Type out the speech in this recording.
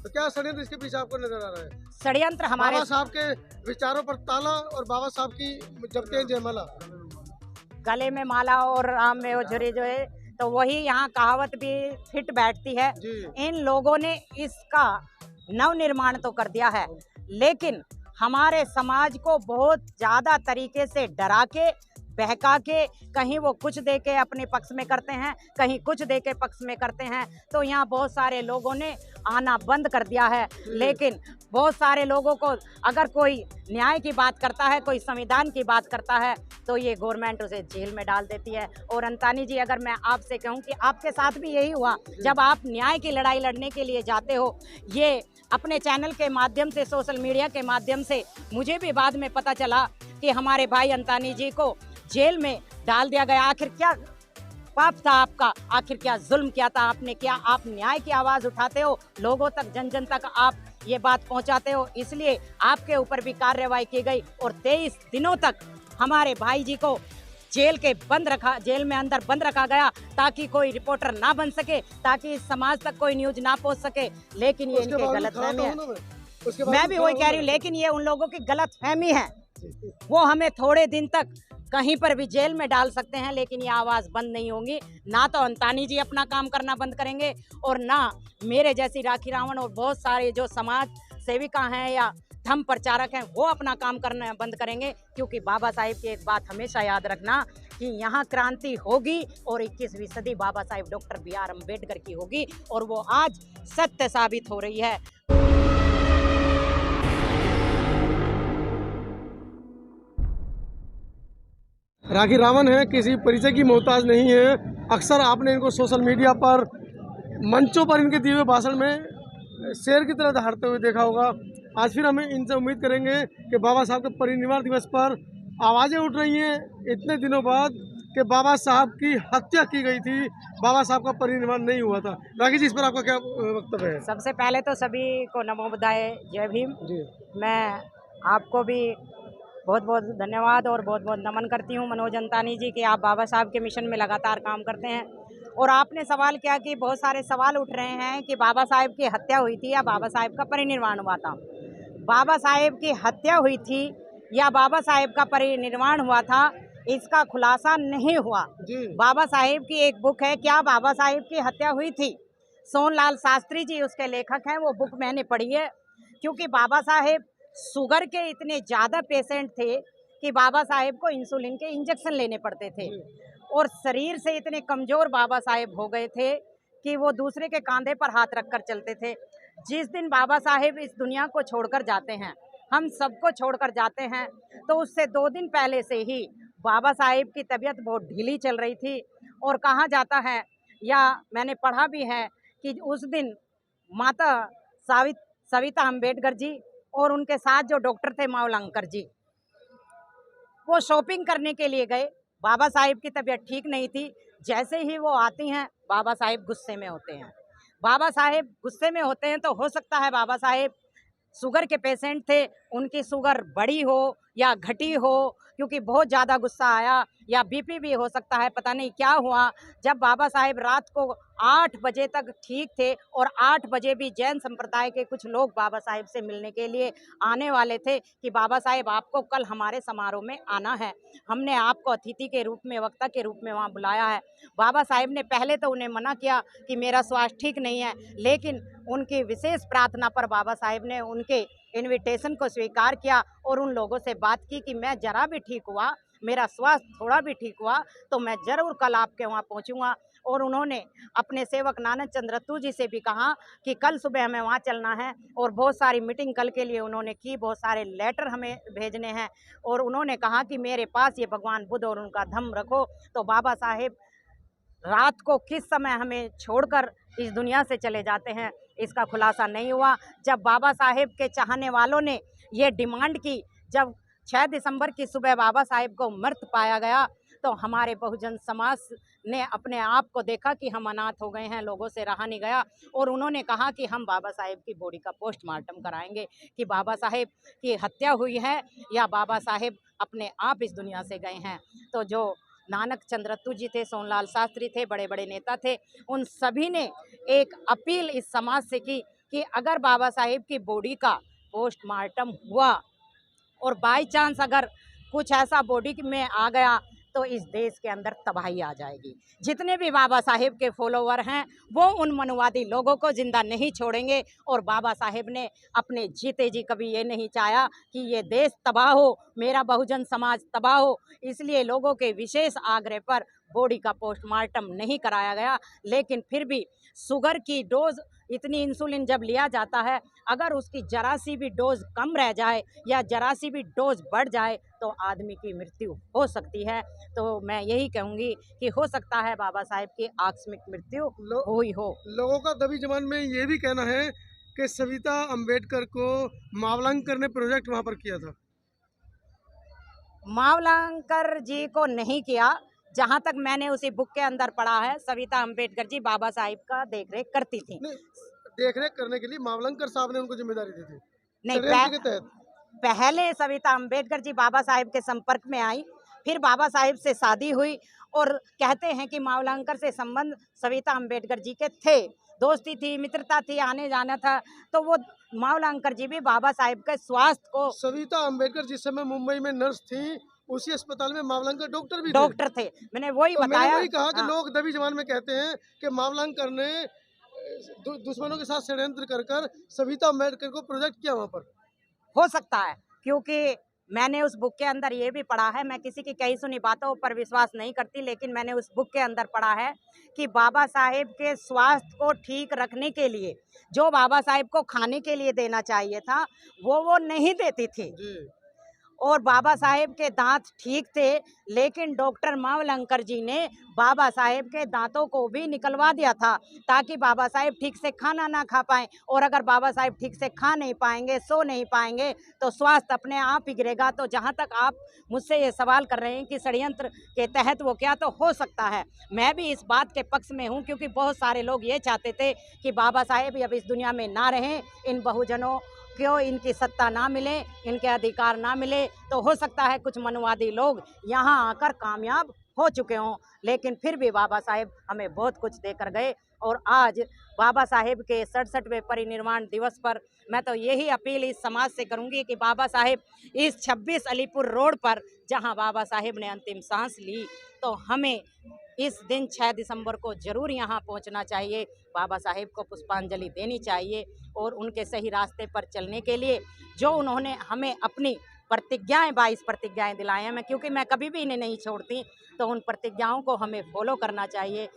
तो क्या षड्यंत्र इसके पीछे आपको नजर आ रहा है? षड्यंत्र हमारे बाबा साहब के विचारों पर ताला और बाबा साहब की जपते हैं जयमाला। गले में माला और राम में वो झुरी जो है, तो वही यहाँ कहावत भी फिट बैठती है। जी। इन लोगों ने इसका नव निर्माण तो कर दिया है, लेकिन हमारे समाज को बहुत ज्यादा तरीके से डरा के बहका के, कहीं वो कुछ दे के अपने पक्ष में करते हैं, कहीं कुछ दे के पक्ष में करते हैं। तो यहाँ बहुत सारे लोगों ने आना बंद कर दिया है। लेकिन बहुत सारे लोगों को, अगर कोई न्याय की बात करता है, कोई संविधान की बात करता है, तो ये गवर्नमेंट उसे जेल में डाल देती है। और अंतानी जी, अगर मैं आपसे कहूँ कि आपके साथ भी यही हुआ, जब आप न्याय की लड़ाई लड़ने के लिए जाते हो, ये अपने चैनल के माध्यम से, सोशल मीडिया के माध्यम से मुझे भी बाद में पता चला कि हमारे भाई अंतानी जी को जेल में डाल दिया गया। आखिर क्या पाप था आपका? आखिर क्या जुल्म किया था आपने? क्या आप न्याय की आवाज उठाते हो, लोगों तक, जन जन तक आप ये बात पहुंचाते हो, इसलिए आपके ऊपर भी कार्रवाई की गई और 23 दिनों तक हमारे भाई जी को जेल में अंदर बंद रखा गया, ताकि कोई रिपोर्टर ना बन सके, ताकि इस समाज तक कोई न्यूज ना पहुंच सके। लेकिन ये इनके गलतफहमी है। मैं भी वही कह रही हूँ, लेकिन ये उन लोगों की गलतफहमी है। वो हमें थोड़े दिन तक कहीं पर भी जेल में डाल सकते हैं, लेकिन ये आवाज बंद नहीं होगी। ना तो अंतानी जी अपना काम करना बंद करेंगे, और ना मेरे जैसी राखी रावण और बहुत सारे जो समाज सेविका हैं या धर्म प्रचारक हैं, वो अपना काम करना बंद करेंगे। क्योंकि बाबा साहेब की एक बात हमेशा याद रखना कि यहाँ क्रांति होगी, और 21वीं सदी Baba Saheb doctor B are Ambedkar की होगी, और वो आज सत्य साबित हो रही है। राखी रावण है, किसी परिचय की मोहताज नहीं है। अक्सर आपने इनको सोशल मीडिया पर, मंचों पर इनके दिए हुए भाषण में शेर की तरह दहाड़ते हुए देखा होगा। आज फिर हमें इनसे उम्मीद करेंगे कि बाबा साहब के परिनिर्वाण दिवस पर आवाज़ें उठ रही हैं इतने दिनों बाद कि बाबा साहब की हत्या की गई थी, बाबा साहब का परिनिर्वाण नहीं हुआ था। राखी जी, इस पर आपका क्या वक्तव्य है? सबसे पहले तो सभी को नमो बुद्धाय, जय भीम जी। मैं आपको भी बहुत बहुत धन्यवाद और बहुत बहुत नमन करती हूँ, मनोज अंतानी जी, कि आप बाबा साहब के मिशन में लगातार काम करते हैं। और आपने सवाल किया कि बहुत सारे सवाल उठ रहे हैं कि बाबा साहेब की हत्या हुई थी या बाबा साहेब का परिनिर्वाण हुआ था। बाबा साहेब की हत्या हुई थी या बाबा साहेब का परिनिर्वाण हुआ था, इसका खुलासा नहीं हुआ। बाबा साहेब की एक बुक है, क्या बाबा साहेब की हत्या हुई थी? सोनलाल शास्त्री जी उसके लेखक हैं, वो बुक मैंने पढ़ी है। क्योंकि बाबा साहेब शुगर के इतने ज़्यादा पेशेंट थे कि बाबा साहेब को इंसुलिन के इंजेक्शन लेने पड़ते थे, और शरीर से इतने कमज़ोर बाबा साहेब हो गए थे कि वो दूसरे के कंधे पर हाथ रखकर चलते थे। जिस दिन बाबा साहेब इस दुनिया को छोड़कर जाते हैं, हम सबको छोड़कर जाते हैं, तो उससे 2 दिन पहले से ही बाबा साहेब की तबीयत बहुत ढीली चल रही थी। और कहा जाता है, या मैंने पढ़ा भी है, कि उस दिन माता सविता अम्बेडकर जी और उनके साथ जो डॉक्टर थे मावलंकर जी, वो शॉपिंग करने के लिए गए। बाबा साहिब की तबीयत ठीक नहीं थी। जैसे ही वो आती हैं, बाबा साहिब गुस्से में होते हैं। बाबा साहेब गुस्से में होते हैं तो हो सकता है बाबा साहेब शुगर के पेशेंट थे, उनकी शुगर बढ़ी हो या घटी हो, क्योंकि बहुत ज़्यादा गुस्सा आया, या बीपी भी हो सकता है, पता नहीं क्या हुआ। जब बाबा साहेब रात को 8 बजे तक ठीक थे, और 8 बजे भी जैन संप्रदाय के कुछ लोग बाबा साहेब से मिलने के लिए आने वाले थे कि बाबा साहेब आपको कल हमारे समारोह में आना है, हमने आपको अतिथि के रूप में, वक्ता के रूप में वहाँ बुलाया है। बाबा साहेब ने पहले तो उन्हें मना किया कि मेरा स्वास्थ्य ठीक नहीं है, लेकिन उनकी विशेष प्रार्थना पर बाबा साहेब ने उनके इनविटेशन को स्वीकार किया और उन लोगों से बात की कि मैं जरा भी ठीक हुआ, मेरा स्वास्थ्य थोड़ा भी ठीक हुआ, तो मैं ज़रूर कल आपके वहाँ पहुँचूँगा। और उन्होंने अपने सेवक नानक चंद्र रत्तू जी से भी कहा कि कल सुबह हमें वहाँ चलना है, और बहुत सारी मीटिंग कल के लिए उन्होंने की, बहुत सारे लेटर हमें भेजने हैं, और उन्होंने कहा कि मेरे पास ये भगवान बुद्ध और उनका धम्म रखो। तो बाबा साहेब रात को किस समय हमें छोड़कर इस दुनिया से चले जाते हैं, इसका खुलासा नहीं हुआ। जब बाबा साहेब के चाहने वालों ने ये डिमांड की, जब 6 दिसंबर की सुबह बाबा साहेब को मृत पाया गया, तो हमारे बहुजन समाज ने अपने आप को देखा कि हम अनाथ हो गए हैं, लोगों से रहा नहीं गया, और उन्होंने कहा कि हम बाबा साहेब की बॉडी का पोस्टमार्टम कराएंगे कि बाबा साहेब की हत्या हुई है या बाबा साहेब अपने आप इस दुनिया से गए हैं। तो जो नानक चंद्र रत्तू जी थे, सोनलाल शास्त्री थे, बड़े बड़े नेता थे, उन सभी ने एक अपील इस समाज से की कि अगर बाबा साहेब की बॉडी का पोस्टमार्टम हुआ और बाय चांस अगर कुछ ऐसा बॉडी में आ गया तो इस देश के अंदर तबाही आ जाएगी। जितने भी बाबा साहेब के फॉलोवर हैं वो उन मनुवादी लोगों को जिंदा नहीं छोड़ेंगे। और बाबा साहेब ने अपने जीते जी कभी ये नहीं चाहा कि ये देश तबाह हो, मेरा बहुजन समाज तबाह हो। इसलिए लोगों के विशेष आग्रह पर बॉडी का पोस्टमार्टम नहीं कराया गया। लेकिन फिर भी शुगर की डोज, इतनी इंसुलिन जब लिया जाता है, अगर उसकी जरा सी भी डोज कम रह जाए या जरा सी भी डोज बढ़ जाए तो आदमी की मृत्यु हो सकती है। तो मैं यही कहूँगी कि हो सकता है बाबा साहेब की आकस्मिक मृत्यु हुई हो। लोगों का दबी जबान में ये भी कहना है कि सविता अंबेडकर को मावलंकर ने प्रोजेक्ट वहां पर किया था। मावलंकर जी को नहीं किया। जहाँ तक मैंने उसी बुक के अंदर पढ़ा है, सविता अंबेडकर जी बाबा साहिब का देखरेख करती थी। देखरेख करने के लिए मावलंकर साहब ने उनको जिम्मेदारी दी थी। नहीं, के तहत पहले सविता अंबेडकर जी बाबा साहिब के संपर्क में आई, फिर बाबा साहिब से शादी हुई। और कहते हैं कि मावलंकर से संबंध सविता अंबेडकर जी के थे, दोस्ती थी, मित्रता थी, आने जाना था। तो वो मावलंकर जी भी बाबा साहिब के स्वास्थ्य को, सविता अंबेडकर जिस समय मुंबई में नर्स थी, उसी अस्पताल में मावलंकर डॉक्टर भी डॉक्टर थे। मैंने वही तो बताया। मैंने वही कहा कि हाँ। लोग दबी जबान में कहते हैं कि मावलंकर ने दुश्मनों के साथ षड्यंत्र कर सविता अंबेडकर को प्रोजेक्ट किया वहां पर। हो सकता है, क्योंकि मैंने उस बुक के अंदर ये भी पढ़ा है। मैं किसी की कही सुनी बातों पर विश्वास नहीं करती, लेकिन मैंने उस बुक के अंदर पढ़ा है कि बाबा साहेब के स्वास्थ्य को ठीक रखने के लिए जो बाबा साहेब को खाने के लिए देना चाहिए था वो नहीं देती थी। और बाबा साहेब के दांत ठीक थे, लेकिन डॉक्टर मावलंकर जी ने बाबा साहेब के दांतों को भी निकलवा दिया था ताकि बाबा साहेब ठीक से खाना ना खा पाएं। और अगर बाबा साहेब ठीक से खा नहीं पाएंगे, सो नहीं पाएंगे, तो स्वास्थ्य अपने आप ही गिरेगा। तो जहां तक आप मुझसे ये सवाल कर रहे हैं कि षड्यंत्र के तहत वो क्या, तो हो सकता है। मैं भी इस बात के पक्ष में हूँ, क्योंकि बहुत सारे लोग ये चाहते थे कि बाबा साहेब अब इस दुनिया में ना रहें, इन बहुजनों क्यों इनकी सत्ता ना मिले, इनके अधिकार ना मिले। तो हो सकता है कुछ मनुवादी लोग यहाँ आकर कामयाब हो चुके हों, लेकिन फिर भी बाबा साहेब हमें बहुत कुछ देकर गए। और आज बाबा साहेब के 67वें परिनिर्वाण दिवस पर मैं तो यही अपील इस समाज से करूंगी कि बाबा साहेब इस 26 अलीपुर रोड पर जहां बाबा साहेब ने अंतिम सांस ली, तो हमें इस दिन 6 दिसंबर को जरूर यहाँ पहुँचना चाहिए, बाबा साहेब को पुष्पांजलि देनी चाहिए। और उनके सही रास्ते पर चलने के लिए जो उन्होंने हमें अपनी प्रतिज्ञाएं, 22 प्रतिज्ञाएं दिलाई हैं, क्योंकि मैं कभी भी इन्हें नहीं छोड़ती, तो उन प्रतिज्ञाओं को हमें फॉलो करना चाहिए।